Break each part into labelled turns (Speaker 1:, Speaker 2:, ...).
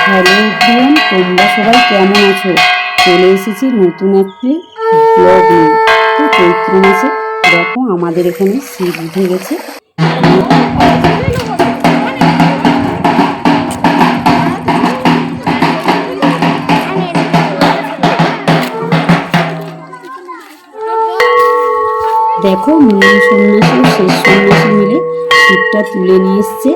Speaker 1: Hello everyone, তোমরা সবাই কেমন আছো? চলে এসেছি নতুন একটি ব্লগ নিয়ে। তো চৈত্র মাসে দেখো আমাদের এখানে শিব উঠে গেছে। দেখো মূল সন্ন্যাসী ও শেষ সন্ন্যাসী মিলে শিবটা তুলে নিয়ে এসছে।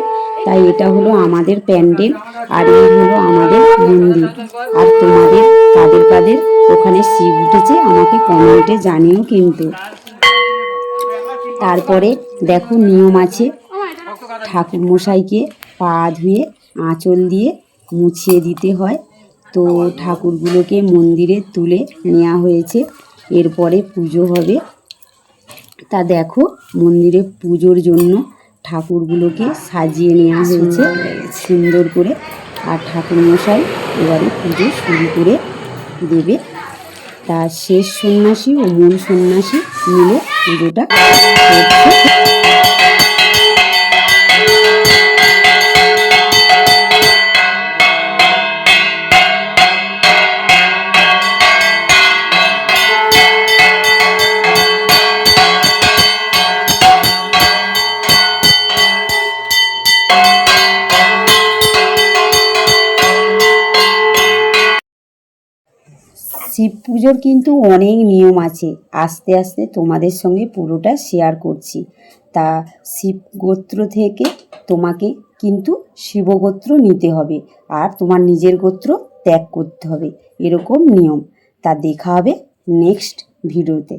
Speaker 1: তাই এটা হলো আমাদের প্যান্ডেল, আর এই হলো আমাদের মন্দির। আর তোমাদের কাদের কাদের ওখানে শিব উঠেছে আমাকে কমেন্টে জানিও কিন্তু। তারপরে দেখো নিয়ম আছে, ঠাকুর মশাইকে পা ধুয়ে আঁচল দিয়ে মুছিয়ে দিতে হয়। তো ঠাকুরগুলোকে মন্দিরে তুলে নেওয়া হয়েছে, এরপরে পুজো হবে। তা দেখো মন্দিরে পুজোর জন্য ঠাকুরগুলোকে সাজিয়ে নেওয়া হয়েছে সুন্দর করে। আর ঠাকুরমশাই এবারে পুজো শুরু করে দেবে। তা শেষ সন্ন্যাসী ও মূল সন্ন্যাসী মিলে পুজোটা করছে। শিব পুজোর কিন্তু অনেক নিয়ম আছে, আস্তে আস্তে তোমাদের সঙ্গে পুরোটা শেয়ার করছি। তা শিব গোত্র থেকে তোমাকে কিন্তু শিবগোত্র নিতে হবে, আর তোমার নিজের গোত্র ত্যাগ করতে হবে, এরকম নিয়ম। তা দেখা হবে নেক্সট ভিডিওতে।